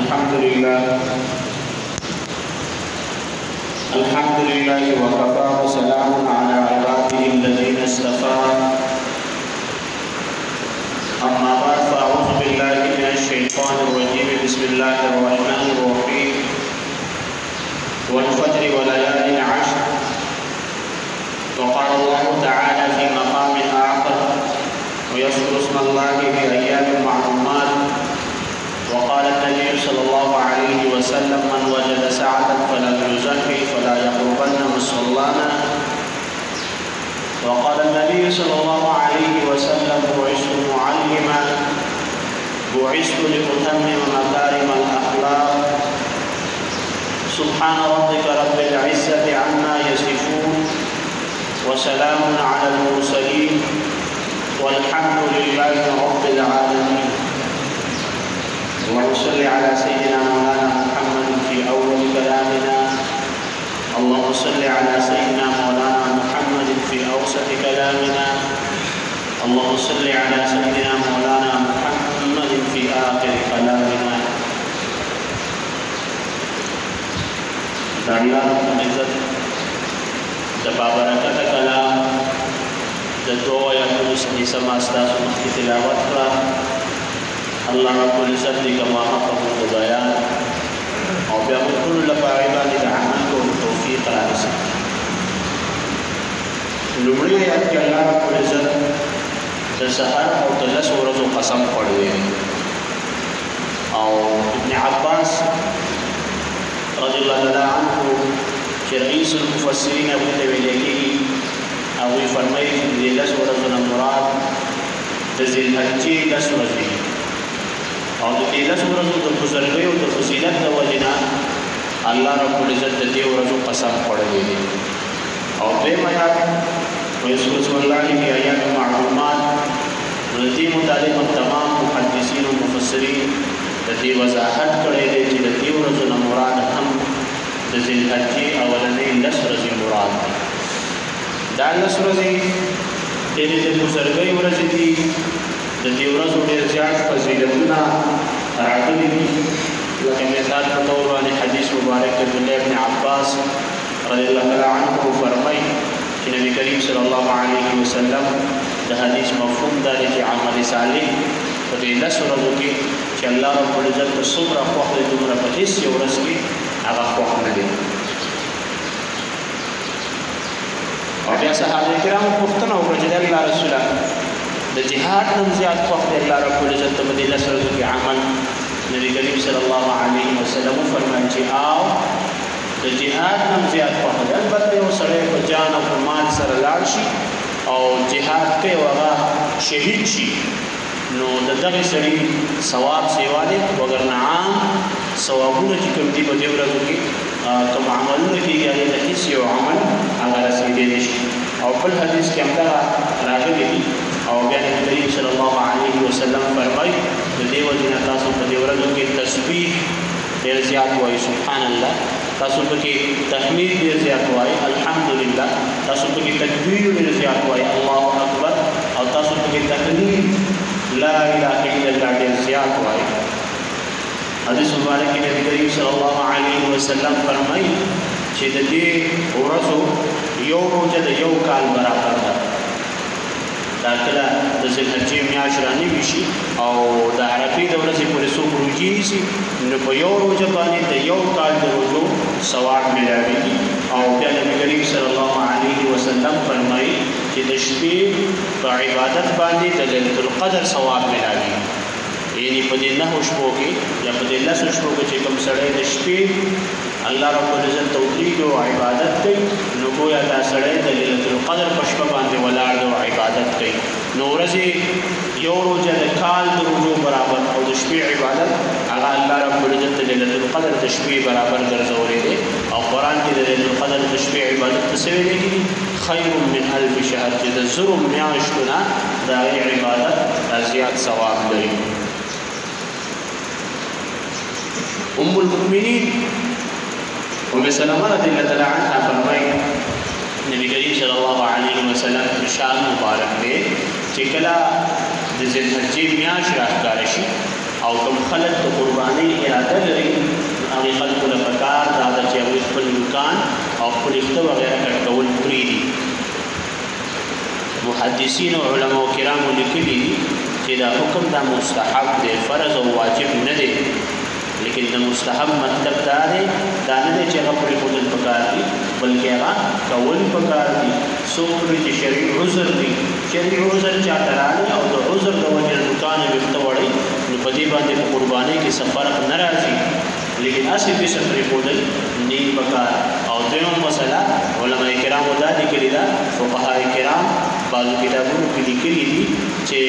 अल्हम्दुलिल्लाह वकफ़ा व सलामुन अला इबादिहि अल्लज़ीना इस्तफ़ा अम्मा बाद फ़अऊज़ु बिल्लाहि मिनश शैतानिर रजीम बिस्मिल्लाहिर रहमानिर रहीम वल फ़ज्रि व लयालिन अश्र वक़ाल अल्लाहु तआला फ़ी मक़ामिन आख़र वयज़्कुरु इस्मल्लाहि फ़ी अय्यामिन मअलूमात वक़ाल नबी सल्लल्लाहु अलैहि वसल्लम मन वजद सअतन फलम युज़क्की फला यक़रबन्न मुसल्लाना वक़ाल नबी सल्लल्लाहु अलैहि वसल्लम बुइस्तु मुअल्लिमा बुइस्तु लिउतम्मिम मकारिमल अख़लाक़ सुब्हान रब्बिका रब्बिल इज़्ज़ति अम्मा यसिफ़ून व सलामुन अलल मुरसलीन वल्हम्दुलिल्लाहि रब्बिल आलमीन। अल्लाहुम्मा सल्लि अला सय्यिदिना मौलाना मुहम्मद फ़ी अव्वल कलामिना अल्लाहुम्मा सल्लि अला सय्यिदिना मौलाना मुहम्मद फ़ी औसत कलामिना अल्लाहुम्मा सल्लि अला सय्यिदिना मौलाना मुहम्मद फ़ी आखिर कलामिना। अल्लाह इज़्ज़त द बाबरकत कलाम द दो आयातुल समास्ता की तिलावत का अल्लाह रब्बुल इज़्ज़त ने कमामा कबूल बयान और बिल्कुल लबाइबान अमल को तौफीक राज़ लुमड़ी आयत के अल्लाह रब्बुल इज़्ज़त द सहर और दलस रोज़ कसम पढ़े और इब्न अब्बास रज़ियल्लाहु तआला अन्हु के रईसुल मुफस्सिरीन अबू तवीलेकी अबू फरमाई कि दलस रोज़ मुराद द ज़िलहज्जे दस रोज़ और जो दस रोज़ों तो बुजुर्ग और तो फजीलत द वजना अल्लाह रब्बुल इज़्ज़त दे रोज़ों कसम पढ़ गई और बेमयात वयस्कुरुल्लाह की आयात मालूमात रज़ी मुतालिक तमाम मुहद्दिसीन और मुफस्सिरीन दी वजाहत करे दे कि दी रोज़ों मुराद हम ज़िलहज्जे अवलने दस रोज़ मुराद दस रोज़ तेरे दे बुजुर्ग रोज़ दी दी रोज़ों ढेर ज़्यादा फजीलतुना राग़ली दी लेकिन मिसाल के तौर पर हदीस मुबारक के अब्दुल्लाह इब्न अब्बास रज़ियल्लाहु तआला अन्हु फरमाई कि नबी करीम सल्लल्लाहु अलैहि वसल्लम द हदीस मफ़हूम दार कि अमल सालिह तो दे दस रोज़ों की कि अल्लाह रब्बुल इज़्ज़त को सुबह ख़ुद दुमरा पर हिस्स रोज़ की आगा ख़ुद न दे और जैसा सहाबा किराम पुख्तन हो गए अल्लाह रसूल द जिहाद नम ज़्यादा ख़ुद अल्लाह रब्बुल इज़्ज़त मदी दस रोज़ों की अमल नबी करीम सल्लल्लाहु अलैहि वसल्लम फरमाए कि आओ द जिहाद नम ज़्यादा ख़ुद अलबत्ते वो सड़े को जान और माल सर लाड़शी और जिहाद के वगा शहीद शी नो दगे सड़ी सवाब सेवाले वगर नाम सवाबुन की कमती बदे रोज़ों की तुम अमल की गया हिस्से अमल अगर सीधे और फल हदीस के अंदर राग़ली थी और नबी करीम सल्लल्लाहु अलैहि वसल्लम फरमाई तो देव जिना तासु देवरजों की तस्बीह देर ज़्यादा हुआ सुब्हान अल्लाह तासु की तहमीद देर ज़्यादा हुआ अल्हम्दुलिल्लाह तासु की तकबीर देर ज़्यादा हुआ अल्लाहु अकबर और तासु की तहलील ला इलाहा इल्लल्लाह देर ज़्यादा हुआ। हदीस मुबारक के नबी करीम सल्लल्लाहु अलैहि वसल्लम फरमाई कि दे औरतों यो रोज़ा द यो काल बराबर था दाखिला द ज़िलहज्जे म्याश रानी विशी और द अरफी दौर से पूरे सो रोजी सी न यो रोज़ा पानी द यो काल द रोज़ो सवाब मिलावेगी और क्या नबी करीम सल्लल्लाहु अलैहि वसल्लम फरमाई कि दशबे ब इबादत बांधी द लैलतुल क़द्र सवाब मिलावेगी यानी पदे न खुशबो के या पदे लस खुशबो के चिकम सड़े दशबे अल्लाह रब्बुल इज़्ज़त तौली जो इबादत कई नुगो या दा सड़े द लैलतुल क़द्र पशप बांधे वलार जो इबादत कई नौरज़े यो रोज़ा द काल द रोज़ो बराबर और दशबे इबादत अगर अल्लाह रब्बुल इज़्ज़त लैलतुल क़द्र दशबे बराबर गर्ज़ोरे दे और कुरान की लैलतुल क़द्र दशबे इबादत से लेगी खैरुम मिन अल्फ शहर द ज़ुरुम म्याशुना दा इबादत ज़्यादा सवाब दे। उम्मुल मुमिनीन उम्मे सलमा रज़ियल्लाहु तआला अन्हा फरमाई नबी करीम सल्लल्लाहु अलैहि वसल्लम इरशाद मुबारक में चिकला द ज़िलहज्जे म्याश राहकारशी او کوم خلک د قربانۍ اراده لري هغه خلکو له پکار دا د چې هغوی خپل نوکان او خپل ویښته وغیره کټ کول پرېږدي. محدثین او علماء کرامو لیکلي دي چې دا حکم دا مستحب دی، فرض او واجب نه دی. لیکن د مستحب مطلب دا دی دا نه دی چې هغه پرېښودل پکار دي، بلکې هغه کول پکار دي. څوک پرې چې شرعي عذر دی، شرعي عذر چاته راغلی او د عذر د وجې نه نوکان یې ویښته وړئ، نو په دې باندې په قربانۍ کې څه فرق نه راځي. لیکن اسی بیسه پرېښودل نه پکار. او دویمه مسله علماء کرامو دا لیکلې ده، فقهای کرام بعضو کتابونو کې لیکلي دي چې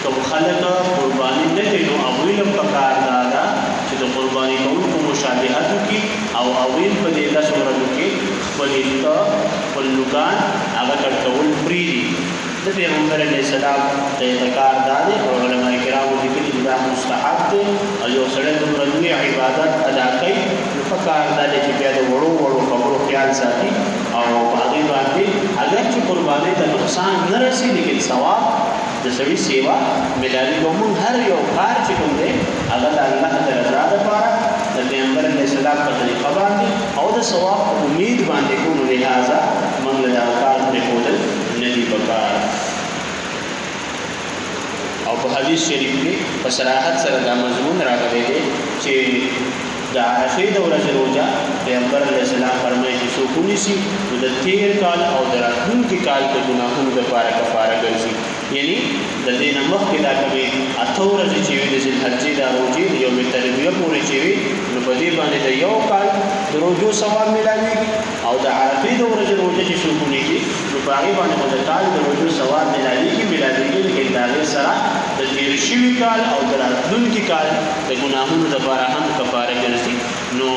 کوم خلک قرباني نه کوي نو هغوی له پکار دا ده چې د قرباني کوونکو مشابهت وکړي او هغوی په دې 10 ورځو کې خپل ویښته خپل نوکان هغه کټ کول پرېږدي. د پیغمبر علیه السلام طریقه کار دا دی او علماء کرامو لیکلي چې دا مستحب دی او یو سړی دومره لوی عبادت ادا کوي نو پکار دا دی چې بیا د وړو وړو خبرو خیال ساتي او په هغې باندې اگر چې قربانۍ ته نقصان نه رسي لیکن ثواب د سړي سیوا ملاوي به موږ هر یو کار چې کوم دی هغه د الله د رضا دپاره د پیغمبر علیه السلام په طریقه باندې او د ثواب په امید باندې کوو، نو لهذا موږ له دغه کار پرېښودل نه دي پکار. او په حدیث شریف کې په صراحت سره دا مضمون راغلی دی چې د عرفې د ورځې روژه پیغمبر علیه السلام فرمایي چې څوک ونیسي نو د تېر کال او د راتلونکي کال د ګناهونو دپاره کفاره ګرځي. یعنی د دې نه مخکې دا کومې 8 ورځې چې وي د ذوالحجې دا روژې د یوم ترویه پورې چې وي نو په دې باندې د یو کال د روژو ثواب میلاویږي او د عرفې د ورځې روژه چې څوک ونیسي نو په هغې باندې خو د کال د روژو ثواب میلاویږي لیکن د هغې سره د تېر شوي کال او د راتلونکي کال د ګناهونو دپاره هم کفاره ګرځي. نو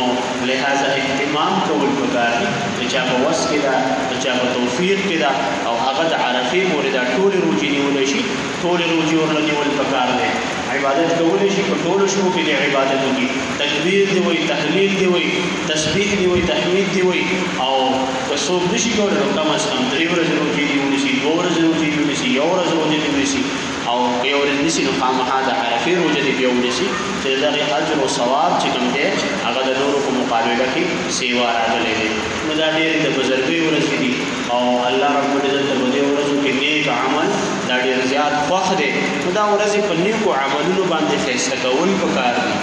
لہذا اهتمام کول پکار دي د چا په وس کې ده د چا په توفیق کې ده او هغه د عرفې پورې دا ټولې روژې نیولی شي، ټولې روژې ورله نیول پکار دی. عبادت کولی شي په ټولو شپو کې د عبادت وکړي، تکبیر دی وایي، تحلیل دی وایي، تسبیح دی وایي، تحمید دی وایي. او که څوک نشي کولی نو کم از کم 3 ورځې روژې دې ونیسي، 2 ورځې روژې دې ونیسي، 1 ورځ روژې دې ونیسي او که یو ورځ نیسي نو خامخا د عرفې روژه دې بیا ونیسي چې د دغې اجر او ثواب چې کوم دی هغه د نورو په مقابله کې سیوا راغلی دی. نو دا ډېرې د بزرګۍ ورځې دي او الله رب العزت ته په دې ورځو کې نیک عمل دا ډېر زیات خوښ دی. نو دا ورځې په نیکو عملونو باندې ښایسته کول پکار دي،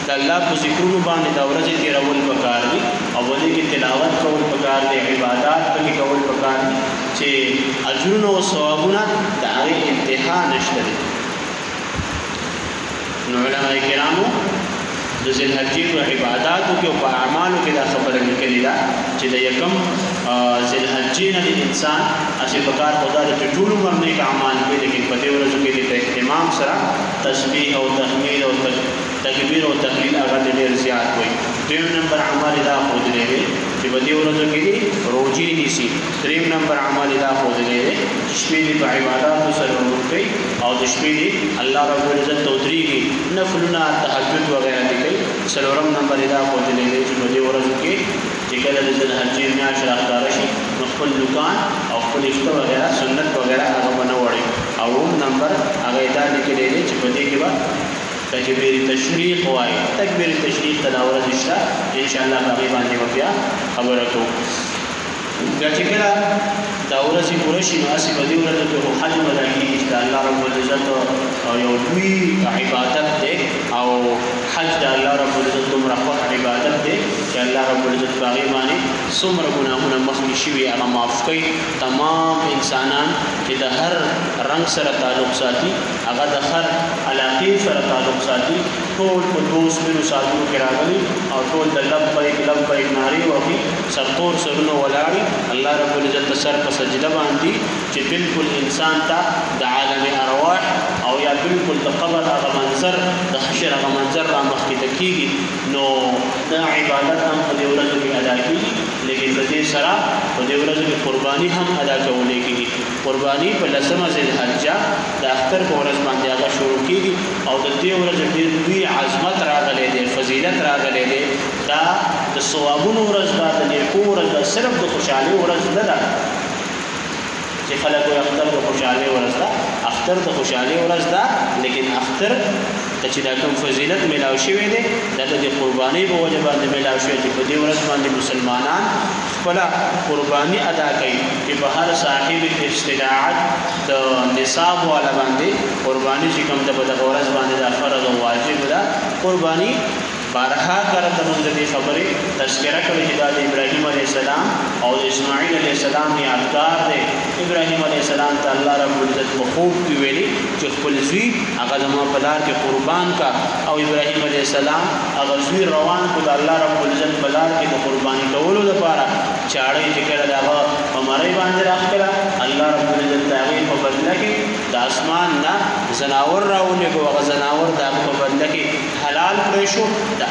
د الله په ذکرونو باندې دا ورځې تېرول پکار دي او په دې کې تلاوت کول پکار دي، عبادات پکې کول پکار دي چې اجرونه او ثوابونه د هغې انتها نشته دی. نو علماء کرامو د ذوالحجې په عباداتو کې او په اعمالو کې دا خبره لیکلې ده چې د یکم ذوالحجې نه د انسان هسې پکار خو دا ده چې ټول عمر نیک اعمال کوي، لیکن په دې ورځو کې د اهتمام سره تسبیح او تحمید او تکبیر او تحلیل هغه ډېر زیات وي. 2 نمبر عمل دا ښودلی دی چې په دې ورځو کې دې روژې نیسي. 3 نمبر عمل دا ښودلی دی چې شپې دې په عباداتو سره روژ کوي او د شپې دې الله رب العزت ته ودرېږي، نفلونه تهجد وغیره دې کوي. 4 نمبر دا ښودلی دی چې په دې ورځو کې چې کله د ذوالحجې میاشت راښکاره شي نو خپل نوکان او خپل ویښته وغیره سنت وغیره هغه به نه وړي. او 9 نمبر هغه دا لیکلی دی چې په دې کې به تکبیر تشریق وایي. تکبیر تشریق ته دا ورځ شته انشاءالله په هغې باندې به بیا خبره کوو. بیا چې کله دا ورځې پوره شي نو هسې په دې ورځو کې خو حج ادا کېږي چې د الله رب العزت یو لوی عبادت دی او حج د الله رب العزت دومره خوښ عبادت دی چې الله رب العزت په هغې باندې څومره ګناهونه مخکې شوي هغه معاف کوي. تمام انسانان چې د هر رنګ سره تعلق ساتي، هغه د هر علاقې سره تعلق ساتي، ټول په دوست بینو ساتلو کې راغلي او ټول د لبیک لبیک نارې وهي، سرتور سرونه ولاړي الله رب العزت سر په سجده باندې چې بالکل انسان ته د عالم ارواح او یا بالکل د قبر هغه منظر د حشر هغه منظر را مخکې ته کېږي. نو دا عبادت هم په دې ورځو کې ادا کېږي، لیکن د دې سره په دې ورځو کې قرباني هم ادا کولی کېږي. قرباني په 10مه ذوالحجه د اختر په ورځ باندې هغه شروع کېږي او د دې ورځې ډېر لوی عظمت راغلی دی، فضیلت راغلی دی. دا د ثوابونو ورځ ده، د نیکو ورځ ده، صرف د خوشحالۍ ورځ نه ده چې خلک وایي اختر د خوشحالۍ ورځ ده. اختر د خوشحالۍ ورځ ده، لیکن اختر د چې دا کوم فضیلت ملاو شوی دی دا د قربانۍ په وجه باندې ملاو شوی دی. په دې ورځ باندې مسلمانان خپل قرباني ادا کوي چې په هر صاحب استطاعت د نصاب والا باندې قرباني چې کوم د ورځ باندې دا فرض او واجب ده. قرباني بارها کرد موږ دې خبرې تذکرہ کړې چې د ابراهیم علیه السلام او د اسماعیل علیه السلام یادګار دی. ابراهیم علیه السلام ته الله رب العزت په خوب کې ویلي چې خپل زوی هغه زما په لار کې قربان کا او ابراهیم علیه السلام هغه زوی روان کړ د الله رب العزت په لار کې د قرباني کولو لپاره. چاړې چې کړه هغه په مړی باندې راخله الله رب العزت هغه په بدله کې د اسمان نه زناور راولېږه هغه زناور د هغه په بدله کې حلال کړی شو.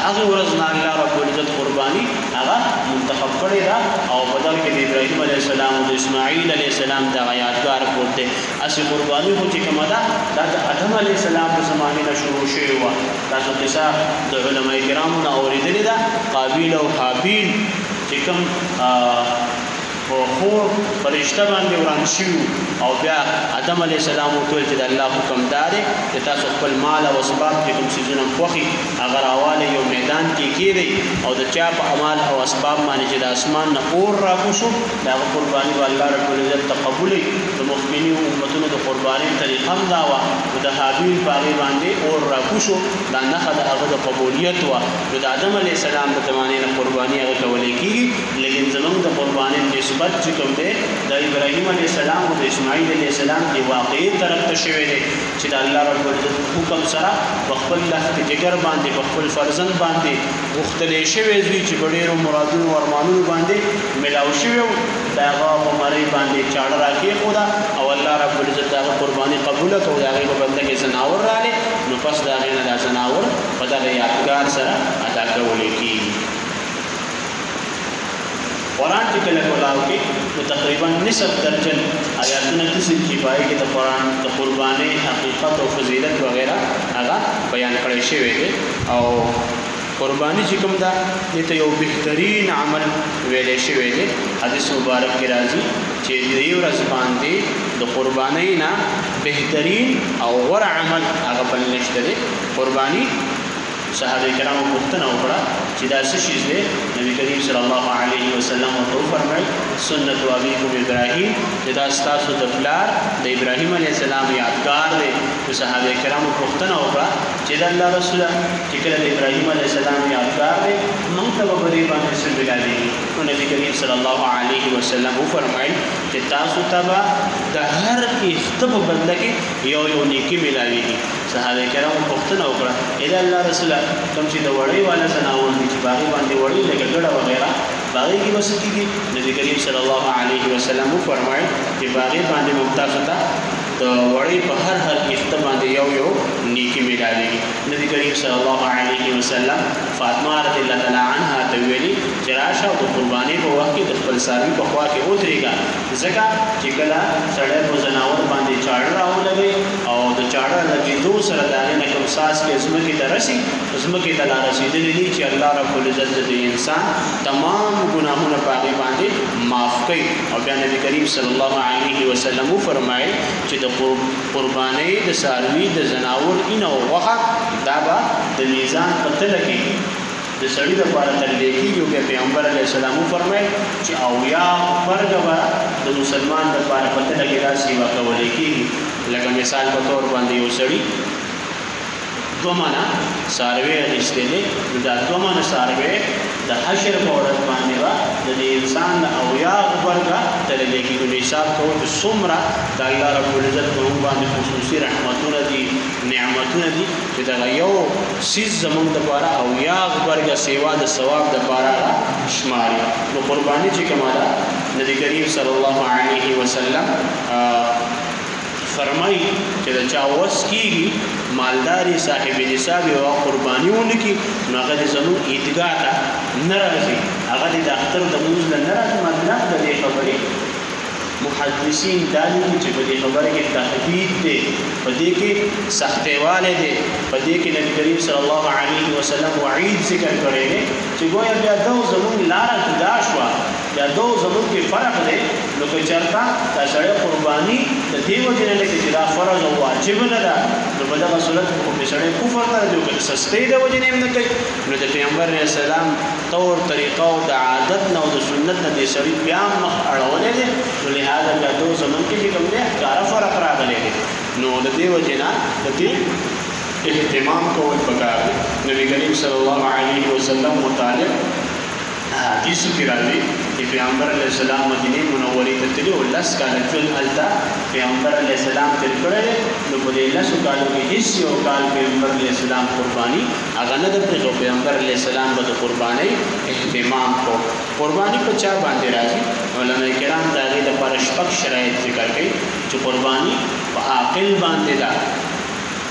هغه ورځ نه الله رب العزت قرباني هغه منتخب کړی دا او بدل کې د ابراهیم علیه السلام او د اسماعیل علیه السلام د یادګار پورته اسی قرباني خو چې کومه ده دا د آدم علیه السلام په زمانه نه شروع شوی و. تاسو قصه د علماء کرامو نه اوریدلې ده قابیل او حابیل چې کوم خو فرشتہ باندې وران شو او بیا آدم علیه السلام ټول چې د الله حکم دار چې تاسو خپل مال او اسباب چې کوم سيزونه خوخي اگر اواله یو میدان کې کېږي او د چا په اعمال او اسباب باندې چې د اسمان نه اور راکوشو دا قرباني الله رب العزت تقبلي د مخکینی امتونو د قرباني طریقه هم دا و د حابیل باغی باندې اور راکوشو دا نه خد هغه د قبولیت و د آدم علیه السلام د زمانه نه قرباني هغه کولې کیږي. لیکن زمونږ د قرباني نسبت چې کوم دی د ابراهیم علیه السلام او د اسماعیل علیه السلام دی واقعي طرف ته شوی دی چې د الله رب العزت حکم سره په خپل لخت جګر باندې په خپل فرزند باندې غوښتلې شوی دی چې ډېرو مرادونو او ارمانونو باندې ملاو شوی دا هغه په مړی باندې چاړه راکې خدا او الله رب العزت هغه قرباني قبول کړو دا هغه په بدله کې زناور راغی نو پس دا هغه نه زناور په دغه یادګار سره ادا کول کیږي. قرآن کې کله کولاو کې تقریبا نصف درجن آیاتونه کیسې چې پای کې د قرآن د قرباني حقیقت او فضیلت وغیرہ هغه بیان کړی شوی دی. او قرباني چې کوم دا دته یو بهترین عمل ویلې شوی دی. حدیث مبارک کې راځي چې دې ورځ باندې د قرباني نه بهترین او غوره عمل هغه بل نشته دی. قرباني صحابه کرامو پوښتنه وکړه چې دا څه شی دی. نبی کریم صلی الله علیه وسلم ورته فرمایي سنت ابيكم ابراهيم چې دا ستاسو د پلار د ابراهیم علیه السلام یادګار دی. صحابه کرامو پوښتنه وکړه چې د الله رسول چې کله د ابراهیم علیه السلام یادګار دی موږ ته به دې باندې څه ملایي. نو نبی کریم صلی الله علیه وسلم فرمایي چې تاسو ته د هر اختب بدله کې یو نیکی ملایي. صحابه کرامو پوښتنه وکړه اې الله رسول کوم چې د وړي والا زناور دي چې باغی باندې وړي لکه ګډه وغیرہ باغی کې وسه کیږي. نبی کریم صلی الله علیه وسلم فرمایي چې باغی باندې ممتاز ده د وړي په هر اخته باندې یو نیکی ملایي. نبی کریم صلی الله علیه وسلم فاطمه رضی الله تعالی عنها ته ویلي چې راشه د قرباني په وخت کې د خپل ساروي په خوا کې ودرېږه ځکه چې کله سړی په زناور باندې چاړه راولوي او د چاړه لګېدو سره د هغې نه کوم ساس کې ځمکې ته رسي ځمکې ته لا رسېدلي دي چې الله رب العزت د انسان تمام ګناهونه په هغې باندې معاف کوي. او بیا نبی کریم صلی الله علیه وسلم وفرمایي چې د قربانۍ د ساروي د زناور اینه غوښه دا به د میزان په تله کې د سړي لپاره تللی کېږي. او بیا پیغمبر علیه السلام وفرمایي چې اویا برګه به د مسلمان لپاره په تله کې داسې ورکولی کېږي لکه مثال په طور باندې یو سړي 2 منه څاروي اخیستی دی نو دا 2 منه څاروي د حشر په ورځ باندې به د انسان د اویا غبرګه تللی کېږي. نو حساب کوو چې څومره د الله رب العزت په موږ باندې خصوصي رحمتونه دي نعمتونه دي چې دغه یو څیز زموږ دپاره اویا غبرګه سیوا د ثواب دپاره شماري. نو قرباني چې کومه ده نبي کریم صلی الله علیه وسلم فرمایي چې د چا وس کېږي مالداري صاحب نصاب یوه قرباني ونکړي نو هغه د زموږ عیدګاه ته نه راځي هغه د اختر د لمونځ نه نه راځي. مطلب د دې خبرې محدثین دالي چې په دې خبره کې تحدید دی، په دې کې سختیواله دی، په دې کې نبی کریم صلی الله علیه وسلم وعید ذکر کړی دی چې ګویا بیا دو زمون لاره جدا شوه، بیا دو زمون کې فرق دی. نو که چېرته دا سړی قرباني د دې وجې نه لکه چې دا فرض او واجب نه ده، نو په دغه صورت کې خو پرې سړی کفر ته راځي، او که د سستۍ د وجې نه هم نه کوي، نو د پیغمبر علیه السلام طور طریقه او د عادت نه او د سنت نه دې سړي بیا مخ اړولی دی. نو لهذا بیا دو زمون کې چې کوم دی ښکاره فرق راغلی دی. نو د دې وجې نه د دې اهتمام کول پکار دی. نبی کریم صلی الله علیه وسلم متعلق حدیثو کې راځي چې پیغمبر علیه السلام مدینه منورې ته تللي او 10 کاله ژوند هلته پیغمبر علیه السلام تېر کړی. نو په دې 10 کالو کې هېڅ یو کال پیغمبر علیه السلام قرباني هغه نه ده پرېښو. پیغمبر علیه السلام به د قربانۍ اهتمام کو. قرباني په چا باندې راځي؟ علماء کرام د هغې دپاره شپږ شرایط ذکر کوي چې قرباني په عاقل باندې ده،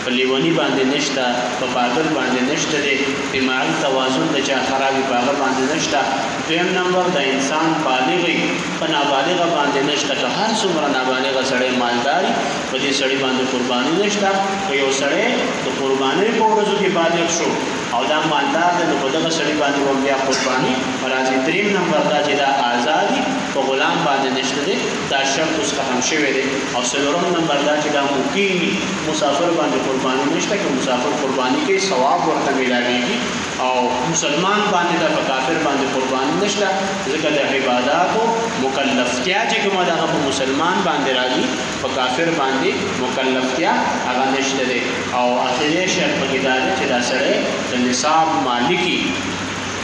په لیونی باندې نشته، په پاگل باندې نشته دی، دماغي توازن د چا خرابي په هغه باندې نشته. دویم نمبر د انسان بالغي په نابالغه باندې نشته، که هر څومره نابالغه سړی مالداري په دې سړي باندې قرباني نشته. که یو سړی د قربانۍ په ورځو کې بالغ شو او دا مالدار دی، نو په دغه سړي باندې به بیا قرباني راځي. دریم نمبر دا چې دا آزادي په غلام باندې نشته دی، دا شرط اوس ختم شوی دی. او څلورم نمبر دا چې دا مقیمي مسافر باندې قرباني نشته، که مسافر قرباني کوي ثواب ورته میلاویږي. او مسلمان باندې دا په کافر باندې قرباني نشته، ځکه د عباداتو مکلفتیا چې کومه ده هغه په مسلمان باندې راځي، په کافر باندې مکلفتیا هغه نشته دی. او اخري شرط پکې دا دی چې دا سړی د نصاب مالکي،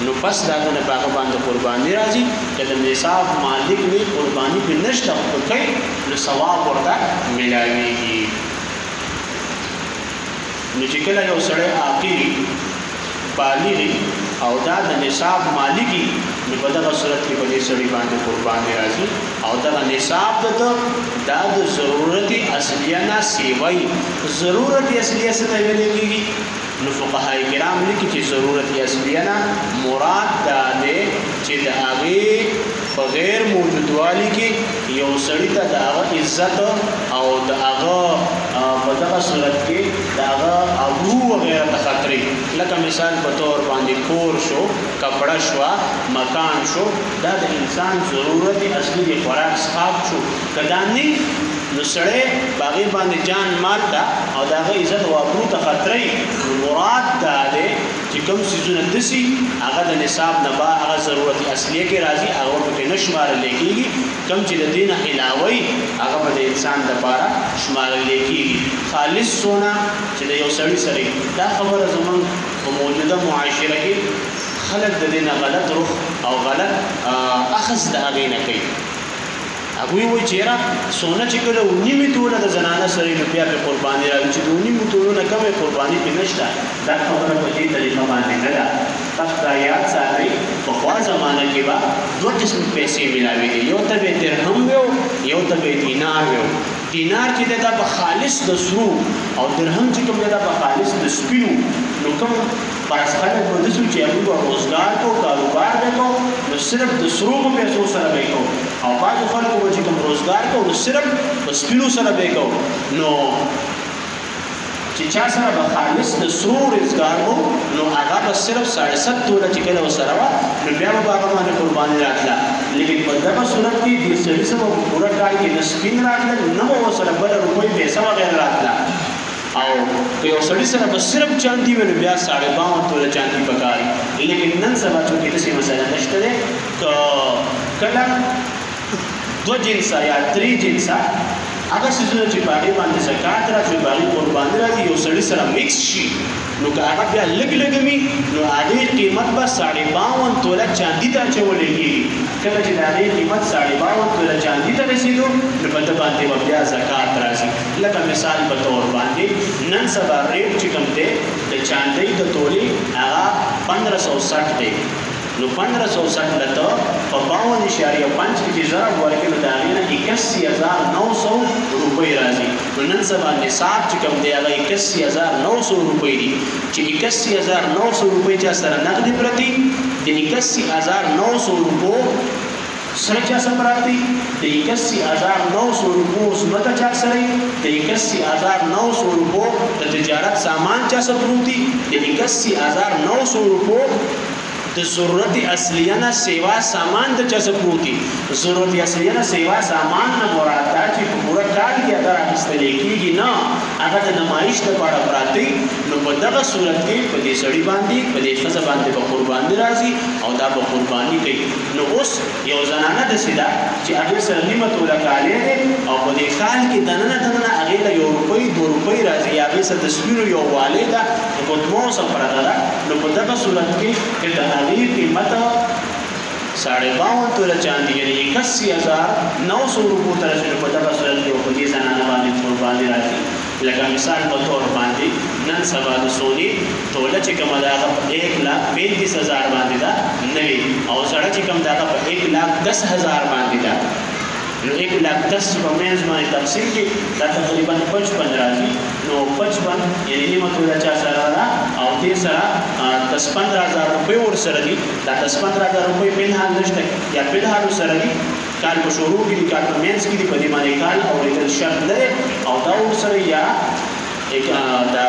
نو پس داغه نه باغ باندې قرباني راځي. که د نصاب مالک وي قرباني په نشته خو کوي، نو ثواب ورته میلاویږي. نو چې کله یو سړی عاقل بالغ او دا د نصاب مالکي، نو په دغه صورت کې په دې سړي باندې قرباني راځي. او دغه نصاب دا د ضرورت اصلیه نه سیوي. ضرورت اصلیه څه ته ویل کېږي؟ نو فقهای کرام لیکي چې ضرورت اصلیه نه مراد دا دی چې د هغې په غیر موجودوالي کې یو سړي ته د هغه عزت او د هغه په دغه صورت کې د هغه ابرو وغیره ته خطرې، لکه مثال په طور باندې کور شو، کپړه شوه، مکان شو، دا د انسان ضرورت اصلي د خوراک څښاک شو. که دا نه نو سړی په هغې باندې جان مال ده او د هغه عزت او ابرو ته خطرې. نو مراد دا دی چې کوم څیزونه داسي هغه د نصاب نه با هغه ضرورت اصلیه کې راځي، هغه پکې نه شمارلی کېږي. کوم چې د دې نه علاوه هغه به د انسان دپاره شمارلی کېږي. خالص سونه چې د یو سړي سره دا خبره زموږ په موجوده معاشره کې خلک د دې نه غلط رخ او غلط اخذ د هغې نه کوي. هغوی وایي چې یاره سونه چې کله 19 توله د زنانه سره نو بیا پرې قرباني راځي، چې د 19 تولو نه کمې قرباني پرې نشته. دا خبره په دې طریقه باندې نه ده. تاسو دا یاد ساتئ، پخوا زمانه کې به 2 قسم پیسې میلاوېدې، یو ته به درهم ویو، یو ته به دینار ویو. دینار چې دی دا به خالص د سرو، او درهم چې کوم دی دا به خالص د سپینو. نو کوم بعض خلک به داسې چې هغوی به روزګار کو، کاروبار به کو، نو صرف د سرو په پیسو سره به کو. او بعضو خلکو به چې کوم روزګار کو نو صرف په سپینو سره به کو. نو چې چا سره به خالص د سرو روزګار کو نو هغه به صرف 7.5 توله چې کله ورسره وه نو بیا به په هغه باندې قرباني راتله. لیکن په دغه صورت کې دې سړي سره به پوره کال کې د سپین راتله، نه به ورسره بله روپۍ پیسه وغیره راتله. او که یو سړي سره به صرف چاندي وي نو بیا 52 توله چاندي پکار. لیکن نن سبا چونکې داسې مسله نشته دی، که کله 2 جنسه یا 3 جنسه هغه څیزونه چې په هغې باندې زکات راځي، په هغې قرباني راځي، یو سړي سره میکس شي، نو که هغه بیا لږ لږ وي نو هغې قیمت به 52 توله چاندي ته اچولی کېږي. کله چې د هغې قیمت 52 توله چاندي ته رسېدو نو په ده باندې به بیا زکات راځي. لکه مثال په طور باندې نن سبا ریټ چې کوم دی د چاندۍ د تولې هغه 1560 دی. نو 1560 لته په 52.5 کې چې ضرب ورکړي نو د هغې نه 81,900 روپۍ راځي. نو نن سبا نصاب چې کوم دی هغه 81,900 روپۍ دي، چې 81,900 روپۍ چا سره نغدې پرتې د 81,900 روپو سره چا سپراتی د 81900 روپو سمته چا سره د 81900 روپو د تجارت سامان چا سپروتی د 81900 روپو د ضرورت اصلیه نه سیوا سامان د چا سپروتی ضرورت اصلیه نه سیوا سامان نه مراد دا چې په پوره کال کې اگر اخیستل کېږي نه هغه د نمایش لپاره پراتی نو په دغه صورت کې په دې سړی باندې په دې ښځه باندې به قرباني راځي او دا به قرباني کوي. نو اوس یو زنانه داسې ده چې هغې سره نیمه توله کالی دی او په دې کال کې دننه هغې ته 1 روپۍ 2 روپۍ راځي یا هغې سره د سپینو یو والی ده د ګوتمو سره پرته ده نو په دغه صورت کې د هغې قیمت 52 توله چاندي یعنې 81900 روپو ته رسېږي. په دغه صورت کې په دې زنانه باندې قرباني راځي. لکه مثال په طور باندې نن سبا د سونی توله چې کومه ده هغه په 1,32,000 باندې ده نوې او زړه چې کوم ده هغه په 1,10,000 باندې ده. نو 1,10,000 په منځ باندې تقسیم کې دا تقریبا 55 راځي. نو 55 یعنې نیمه توله چا سره ده او دې سره 15,000 روپۍ ورسره دي. دا 15,000 روپۍ فلحال نشته یا فلحال ورسره دي کال په شروع کې دي کال په منځ کې دي په دې باندې کال اورېدل شرط لري او دا ورسره یا دا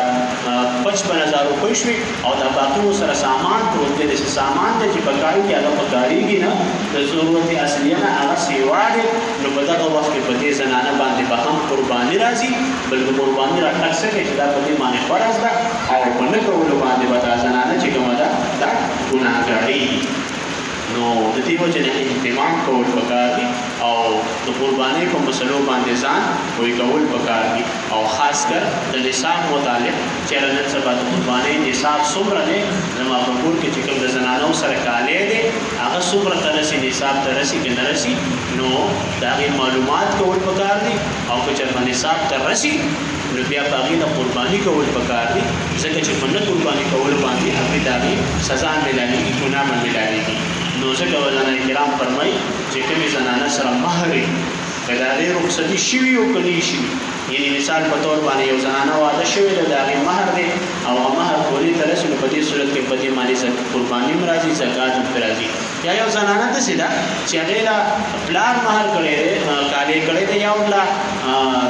55,000 روپۍ شوي او دا باقي ورسره سامان پروت دی. داسې سامان دی چې په کال کې هغه پکارېږي نه د ضرورت اصلیه نه هغه سیوا دی. نو په دغه وخت کې په دې زنانه باندې به هم قرباني راځي بلکې قرباني راټاک سوې چې دا په دې باندې فرض ده او په نه کولو باندې به دا زنانه چې کومه ده دا ګناهګارېږي. نو د دې وجه نه اهتمام کول پکار دي او د قربانۍ په مسلو باندې ځان پوه کول پکار دي او خاص کر د نصاب متعلق چې نن سبا د قربانۍ نصاب څومره دی زما په کور کې چې کوم د زنانو سره کالی دی هغه څومره ته رسي نصاب ته رسي که نه رسي نو د هغې معلومات کول پکار دي او که چېرته نصاب ته رسي نو بیا په هغې د قرباني کول پکار دي ځکه چې په نه قرباني کولو باندې هغې د هغې سزا میلاوېږي ګناه به میلاوېږي. نو ځکه علماء کرام فرمایي چې کومې زنانه سره مهر وي که د هغې رخصتي شوي او که نه وي شوي یعنې مثال په طور باندې یو زنانه واده شوې ده د هغې مهر دی او هغه مهر پورې ته رسي نو په دې صورت کې په دې باندې قرباني هم راځي زکات هم پرې راځي. یا یو زنانه داسې ده چې هغې له پلار مهر کړی دی کالی کړی دی یا له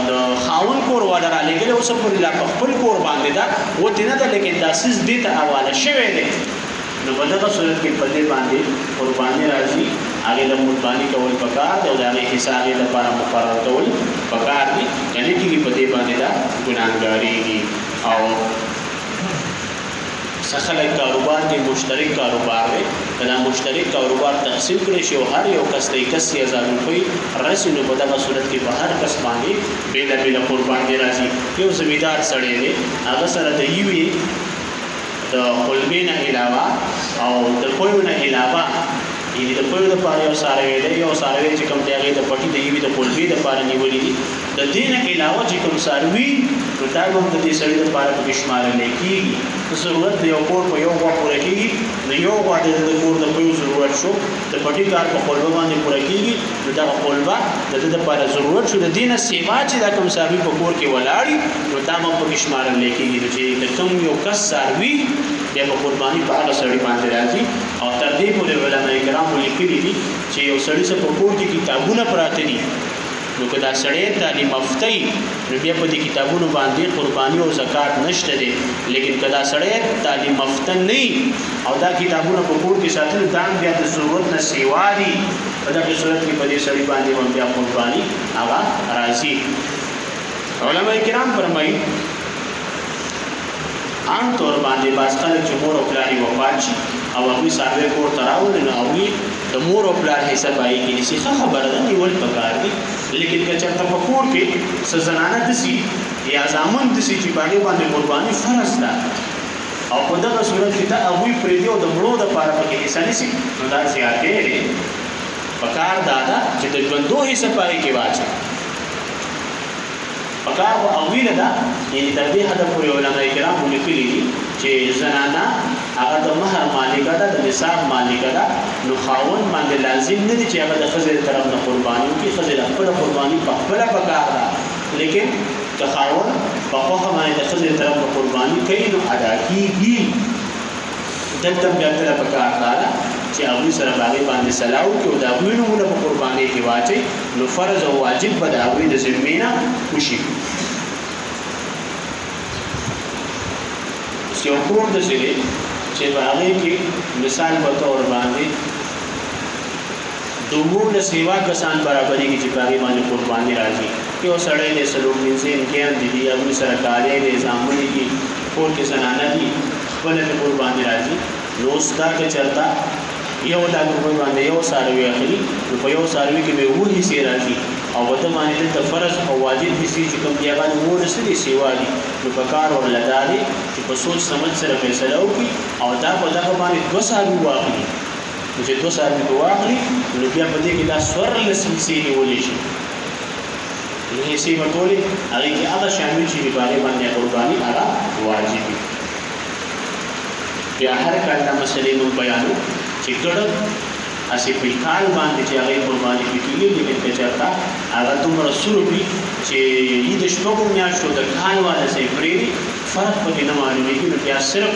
د خاوند کور واده رالېږلی اوس پورې لا په خپل کور باندې ده وتې نه ده لیکن دا څیز دې ته حواله شوی دی نو په دغه صورت کې په دې باندې قرباني راځي. هغې له قرباني کول پکار دی او د هغې حصه هغې لپاره مقرر کول پکار دي که نه کېږي په دې باندې دا ګناهګارېږي. او څه خلک کاروبار کې مشترک کاروبار دی که دا مشترک کاروبار تقسیم کړی شي او هر یو کس ته 81,000 روپۍ رسي نو په دغه صورت کې په هر کس باندې بېله بېله قرباني راځي. یو زمیندار سړی دی هغه سره د یوې د خلبې نه علاوه او د پویو نه علاوه یعنې د پویو دپاره یو څاروی دی یو څاروی چې کوم دی هغې د پټي د یوې د خلبې دپاره نیولي دي د دې نه علاوه چې کوم څاروي نو دا به هم د دې سړي دپاره پکې شمارلی کېږي. ضرورت د یو کور په یو غوا پوره کېږي نو یو غوا د کور د پویو ضرورت شو د پټي کار په خلبه باندې پوره کېږي نو دغه خلبه د ده دپاره ضرورت شو د دې نه سیوا چې دا کوم څاروي په کور کې ولاړي نو دا به هم پکې شمارلی کېږي. نو چې د کوم یو کس څاروي بیا به قرباني په هغه سړي باندې راځي. او تر دې پورې علماء کرامو لیکلي دي چې یو سړي څه په کور کې کتابونه پراته دي نو که دا سړی تعلیم یافته وي نو بیا په دې کتابونو باندې قرباني او زکات نشته دی. لیکن که دا سړی تعلیم یافته نه وي او دا کتابونه په کور کې ساتل دا هم بیا د ضرورت نه سیوا دي په دغې صورت کې په دې سړي باندې هم بیا قرباني هغه راځي. علماء کرام فرمایي عام طور باندې بعض خلک چې مور او پلار یې وفات شي او هغوی څاروی کور ته راوړي نو هغوی د مور او پلار حصه په هغې کې نیسي. ښه خبره ده نیول پکار دي لیکن که چېرته په کور کې څه زنانه داسې یا زامن داسې چې په هغې باندې قرباني فرض ده او په دغه صورت کې ته هغوی پرېږدي او د مړو دپاره پکې حصه نیسي نو دا زیاتې دی. پکار دا ده چې د ژوندو حصه په هغې کې واچوي پکار خو هغوی نه ده یعنې تر دې حده پورې علماء کرامو لیکلي دي چې زنانه هغه د مهر مالکه ده د نصاب مالکه ده نو خاوند باندې لازم نه دي چې هغه د ښځې د طرف نه قرباني وکړي. ښځې د خپله قرباني په خپله پکار ده لیکن که خاوند په خوښه باندې د ښځې د طرف نه قرباني کوي نو ادا کېږي. دلته بیا کله پکار دا ده چې هغوی سره په هغې باندې صلاح وکړي او د هغوی نومونه په قربانۍ کې واچوي نو فرض او واجب به د هغوی د ذمې نه وشي. یو کور داسې دی چې په هغې کې مثال په طور باندې 12 کسان برابرېږي چې په هغې باندې قرباني راځي. یو سړی دی 4 امتیان دي دي هغوی سره کالی دی زامنې دي کور کې زنانه دي خپله پرې قرباني راځي. نو ستا که چېرته 1,00,000 روپۍ باندې یو څاروي اخلي نو په یو څاروي کې به 7 حصې راځي او په ده باندې دلته فرض او واجب حصې چې کوم دي هغه د 7 څه دي سیوا دي. نو په کار ورله دا دی چې په سوچ سمج سره فیصله وکړي او دا په دغه باندې 2 څاروي واخلي. نو چې 2 څاروي به واخلي نو بیا په دې کې دا 14 حصې نیولی شي. نو حصې به ټولې هغې کې هغه شامل شي چې په هغې باندې قرباني هغه واجب وي. بیا هر کال دا مسلې موږ بیانو چې ګډه اسې په کال باندې چې هغې قرباني پې کېږي لیکن که چېرته هغه دومره سور وي چې یي د 6 میاشتو د کال والا صحیح پرېږدي فرق پکې نه معلومېږي. نو بیا صرف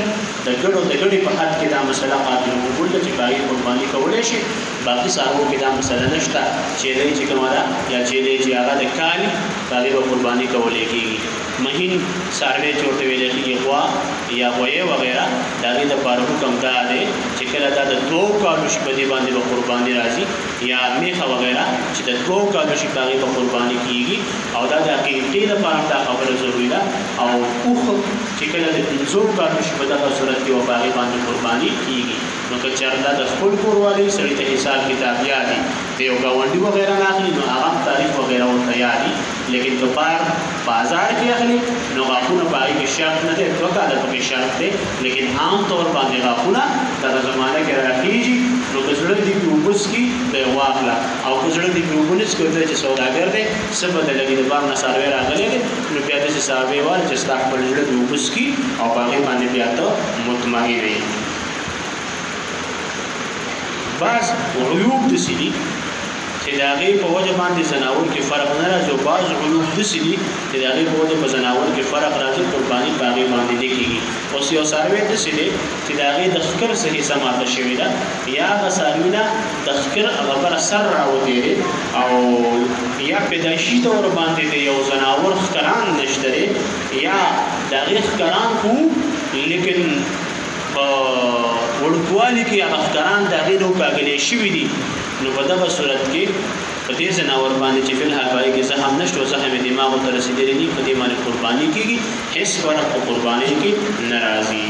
د ګډې په حد کې دا مسله قابل قبول ده چې په هغې قرباني کولی شي. باقي څاروو کې دا مسله نشته چې دی چې کومه ده یا چې دی چې هغه د کال په هغې به قرباني کولی کېږي. مهین څاروی چې ورته ویلی کېږي غوا یا غویې وغیره د هغې دپاره حکم دا دی چې کله دا د 2 کالو شي په دې باندې به قرباني راځي یا میخه وغیره چې د 2 کالو شي په هغې به قرباني کېږي او دا د عقیقې دپاره دا خبره ضروري ده. او اوښ چې کله د 15 کالو شي په دغه صورت کې به په هغې باندې قرباني کېږي. نو که چېرته د خپل کور والی سړي ته حساب کتاب یادي د یو ګاونډي وغیره نه اخلي نو هغه هم تاریخ وغیره ورته یادي. لیکن که بازار کې اخلي نو غاښونه په هغې کې شرط نه دی 2 کاله پکې شرط دی. لیکن عام طور باندې غاښونه دغه زمانه کې راخېږي. نو که زړه دې پې اوبه څکي ته یې واخله او که زړه دې پې اوبه نه څکي ورته چې سوداګر دی څه به د لګي د بار نه څاروی راغلی دی نو بیا داسې څاروی واله چې ستا خپل زړه دې اوبه څکي او په هغې باندې بیا ته مطمئن وي. بعض عیوب داسې دي چې د هغې په وجه باندې ځناور کې فرق نه راځي او بعض عیوب داسې دي چې د هغې په وجه په ځناور کې فرق راځي قرباني په هغې باندې نه کېږي. اوس یو څاروی داسې دی چې د هغې د ښکر څه حصه ماته شوې ده یا هغه څاروي نه د ښکر هغه بله سر راوتی دی او یا پیدایشي طور باندې د یو ځناور ښکران نشته دی یا د هغې ښکران خو لیکن په وړوکوالي کې هغه ښکران د هغې نه وکاږلی شوي دي. نو په دغه صورت کې په دې ځناور باندې چې فلحال په هغې کې زخم نشته او زخم یې دماغو ته رسېدلی دي په دې باندې قرباني کېږي. هېڅ فرق په قربانۍ کې نه راځي.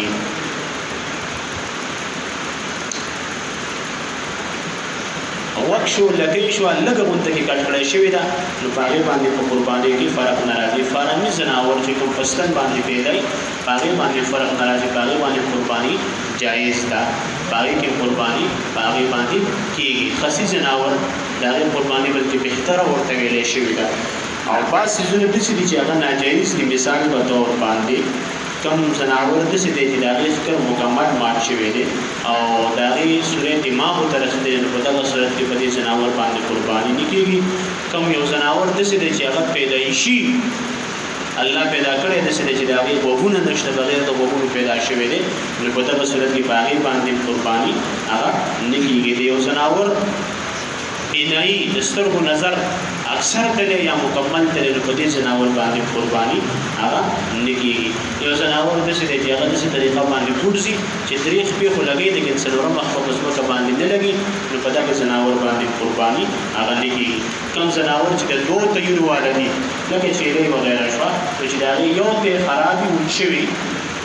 غوږ شو لکۍ شوه لږه غونته کې کټ کړی شوې ده نو په هغې باندې په قربانۍ کې فرق نه راځي. فارمي ځناور چې کوم په ستن باندې پیدا وي په هغې باندې فرق نه راځي. په هغې باندې قرباني جایز ده. په هغې کې قرباني په هغې باندې کېږي. خسي ځناور د هغې قرباني بلکې بهتره ورته ویلی شوې ده. او بعض څیزونه داسې دي چې هغه ناجایز دي. مثال په طور باندې کم ځناور داسې دی چې د هغې ښکر مکمل مات شوی دی او د هغې سوری دماغو ته رسېدلی نو په دغه صورت کې په دې ځناور باندې قرباني نه کېږي. کم یو ځناور داسې دی چې هغه پیدایشي الله پیدا کړی داسې دی چې د هغې غوږونه نشته بغیر د غوږونو پیدا شوی دی نو په دغه صورت کې په هغې باندې قرباني هغه نه کېږي. د یو ځناور بینایي د سترګو نظر اکثر تللی یا مکمل تللی نو په دې ځناور باندې قرباني هغه نه کېږي. یو ځناور داسې دی چې هغه داسې طریقه باندې ګرځي چې درې خپې خو لګوي لیکن څلورمه خپه په ځمکه باندې نه لګي نو په دغه ځناور باندې قرباني هغه نه کېږي. کوم ځناور چې د 2 تیونو والا دي لکه چیرۍ وغیره شوه نو چې د هغې یو تی خراب وي وچ شوي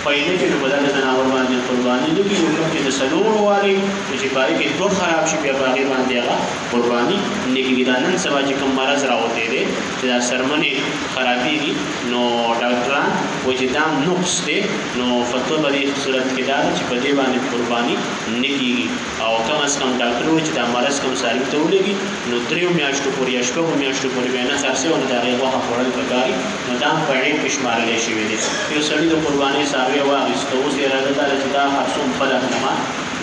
پایله کې نو په دغه ځناور باندې قرباني نه کېږي. کوم چې د 4 والي نو چې په هغې کې 2 خراب شي بیا په هغې باندې هغه قرباني نه کېږي. دا نن سبا چې کوم مرض راوتی دی چې دا سرمنې خرابېږي نو ډاکټران وایي چې دا نقص دی نو فتوا په دې صورت کې دا ده چې په دې باندې قرباني نه کېږي. او کم از کم ډاکټر وایي چې دا مرض کوم څاروي ته ولګي نو 3 میاشتو پورې یا 6 میاشتو پورې به نه خرڅوي او د هغې غوښه خوړل پکار وي نو دا هم په عیب کې شمارلی شوي دی. یو سړي د قربانۍ څاروی واخیسته اوس یې اراده دا ده چې دا خرڅوم خپل اخلمه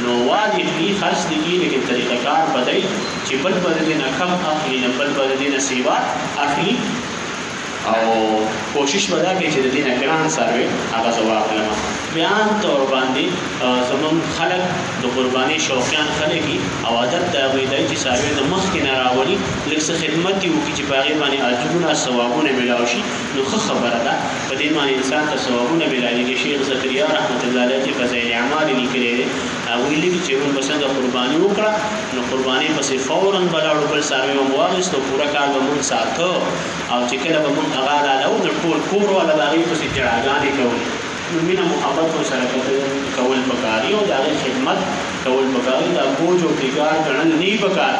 نو واجب دي خرڅ دي کېږي لیکن طریقه کار بدوي چې بل به د دې نه کم اخلي نه بل به د دې نه سیوا اخلي او کوشش به دا کوي چې د دې نه ګران څاروی هغه زه واخلمه. بیان طور باندې زمون خلک د قرباني شوقیان خلک او عادت دا ویدای چې ساروی د مخ کې نه راولي لکه څه خدمت دی وکړي چې باغې باندې اجرونه ثوابونه ملاوي شي نو ښه خبره ده په دې باندې انسان ته ثوابونه ملاوي شیخ زکریا رحمت الله علیه چې فضایل اعمال لیکلي او ویلي چې موږ بسنګ قرباني وکړه نو قرباني پسې فورا بلاړو بل ساروی مو واغستو پورا کار به مونږ ساتو او چې کله به مونږ هغه رااله نو ټول کور ولا باغې پسې جړاګانې کوي نو مینه محبت او سره کول پکاري او دا خدمت کول پکاري دا بوج او ټیکار ګڼل نه پکار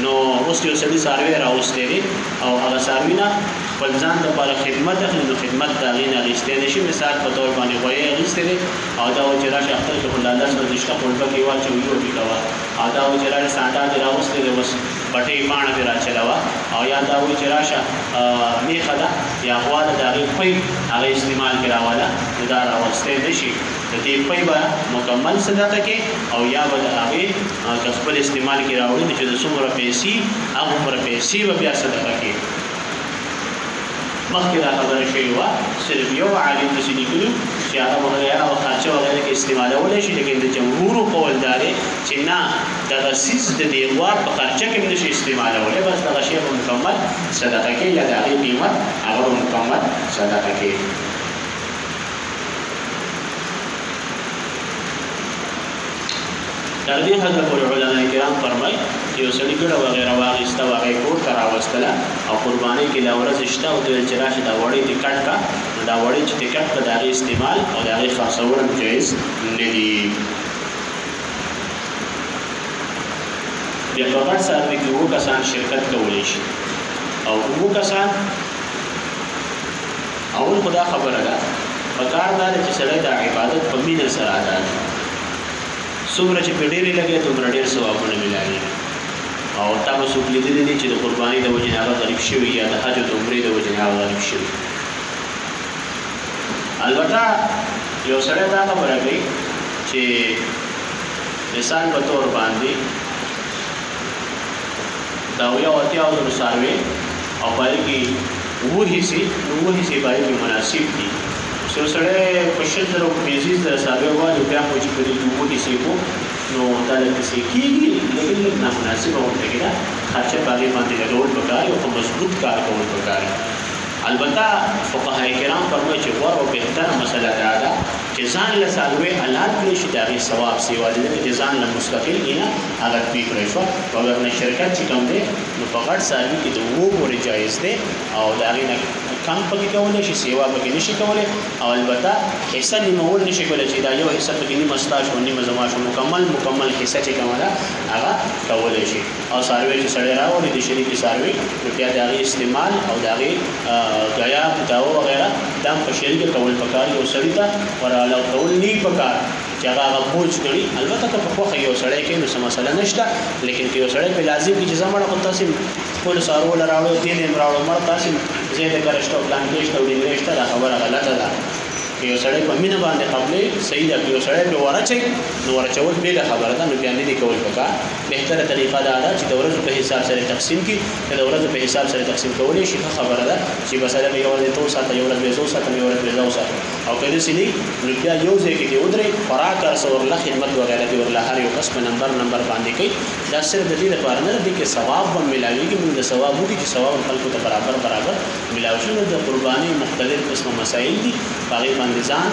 نو اوس یو سړي ساروی راوستي دي او هغه ساروی نه خپل ځان لپاره خدمت اخلي نو خدمت دا غینه غشته نشي مثال په تور باندې وایي غشته دي او دا و چې راشه خپل په لاندې سره دشته په پکې واچو یو دی کوا او دا و چې راشه ساده دی راوستي دي بس پټي باندې دی راچلاوا او یا دا و چې راشه میخه دا یا خواله دا غي په هغه استعمال کراواله دا راوستي نشي د دې په به مکمل صدقه کې او یا به هغه خپل استعمال کې راوړي چې د څومره پیسې هغه عمر پیسې به بیا صدقه کې مخکې دا خبره شوې وه صرف یو عالم داسې لیکلي چې هغه وغیره او خرچه وغیره کې استعمالولی شي لیکن د جمهورو قول دا دی چې نه دغه څیز د دې غوار په خرچه کې هم نشي استعمالولی بس دغه شی به مکمل صدقه کې یا د هغې قیمت هغه به مکمل صدقه کې در دې حد پورې علماء کرام فرمایي چې یو سړي ګډه وغیره واخیسته او هغه کور ته راوستله او قربانۍ کې دا ورځ شته او دوی چې راشي دا وړۍ دې کټ کړه نو دا وړۍ چې دې کټ کړه د هغې استعمال او د هغې خرڅول هم جایز نه دي بیا په غټ څاروي کې اووه کسان شرکت کولی شي او اووه کسان اول خو دا خبره ده پکار دا ده چې سړی دا عبادت په مینه سره ادا کړي څومره چې په ډېرې لګي دومره ډېر ثوابونه ملاوي او تا به څوک لیدلی دي چې د قربانۍ د وجې نه هغه غریب شوي یا د حج او د عمرې د وجې نه هغه غریب شوي البته یو سړی دا خبره کوي چې مثال په طور باندې دا یو اتیا زره څاروي او په هغې کې اووه حصې نو اووه حصې په هغې کې مناسب دي یو سړی په شل زره او پنځه زره څاروي غواړي بیا خو چې په دې کې اووه حصې کو نو دا لږ څه کېږي لیکن لږ نامناسبه ورته کېده خرچه په هغې باندې لګول پکار او په مضبوط کار کول پکار البته فقهای کرام فرمایي چې غوره او بهتره مسله دا ده چې ځان له څاروي حلال کړی شي د هغې ثواب سیوا دی چې ځان له مستقل نه هغه پی کړی شوه او اگر نه شرکت چې کوم دی نو په غټ څاروي کې د اووه پورې جایز دی او د هغې نه کم پکې کولی شي سیوا پکې نشي کولی او البته حصه نیمول نشي کولی چې دا یو حصه پکې نیمه ستا شو نیمه زما شو مکمل حصه چې کومه ده هغه کولی شي او څاروي چې سړی راوړي د شریکې څاروي نو بیا د هغې استعمال او د هغې غیا داو وغیره دا هم په شریک کول پکار یو سړي ته ورعلو کول نه پکار چې هغه بوج کړي البته که په خوښه یو سړی کوي نو څه مسله نشته لیکن که یو سړی په لازم کړي چې زه مړه خو تاسې خپلو څاروو له راوړو دې دې هم راوړو مړه تاسې ځای د کره شته او پلانکې شته او ډېرې شته دا خبره غلطه ده که یو سړی په مینه باندې قبلې صحیح ده که یو سړی پرې ورچوي نو ورچول بېله خبره ده نو بیا نه دي کول پکار بهتره طریقه دا ده چې د ورځو په حساب سره تقسیم کړي که د ورځو په حساب سره تقسیم کولی شي ښه خبره ده چې مثلا یو ورځ تو ساته یو ورځ زه وساتم یو ورځ زه وساتم او که داسې نه نو بیا یو ځای کې دې ودرې خوراک ارڅه ورله خدمت وغیره دې ورله هر یو کس په نمبر باندې کوي دا صرف د دې لپاره نه ده کې ثواب به ملاویږي موږ د ثواب وکړي چې ثواب خلکو ته برابر ملاوي شي د قربانۍ مختلف قسمه مسایل دي په هغې باندې ځان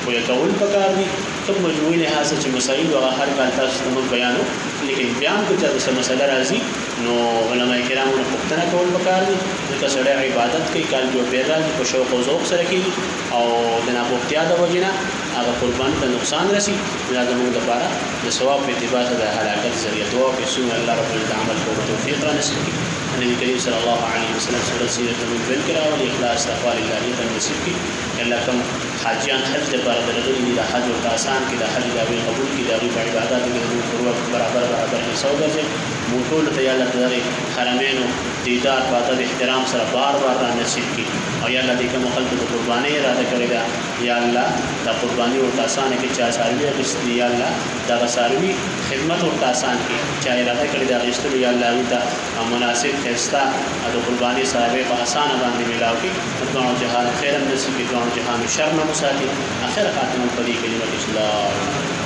پوره کول پکار دي کوم مجموعي لحاظ چې مسایل هغه هر کال تاسو ته موږ بیانو لیکن بیا هم که چېرته څه مسله راځي نو علما کرامو نه پوښتنه کول پکار دي ځکه سړی عبادت کوي کال کې یو پیر راځي په شوق او ذوق سره کېږي او د ناپوهتیا د وجې نه هغه قرباني ته نقصان رسي دا زموږ دپاره د ثواب په اعتبار سره د هلاکت ذریعه دعا کوي څومره الله رب العزت عمل کولو توفیق را نصیب کړي نبی کریم صلی الله علیه وسلم سورت سیرت المنبل کې راولي اخلاص تقوا لله ته نصیب کړي الله کوم حاجیان حج لپاره درغلي دي د حج ورته آسان کړي د حج د هغوی قبول کړي د هغوی په عباداتو کې زموږ پر وخت برابر حصه وګرځي موږ ټولو ته یا الله د هغې حرمین دیدار بادب احترام سره بار بار را نصیب کی او یا الله دې کوم خلق د قرباني اراده کړی دا یا الله دا قرباني ورته آسان کې چا ساروي غستی یا الله دا ساروي خدمت ورته آسان کې چا اراده کړی دا غستی یا الله دا مناسب خستا د قرباني صاحب په آسان باندې ملاو کی دوه جهان خیر نصیب کی دوه جهان شر نه مساتی اخر خاتمه په دې کلمه اسلام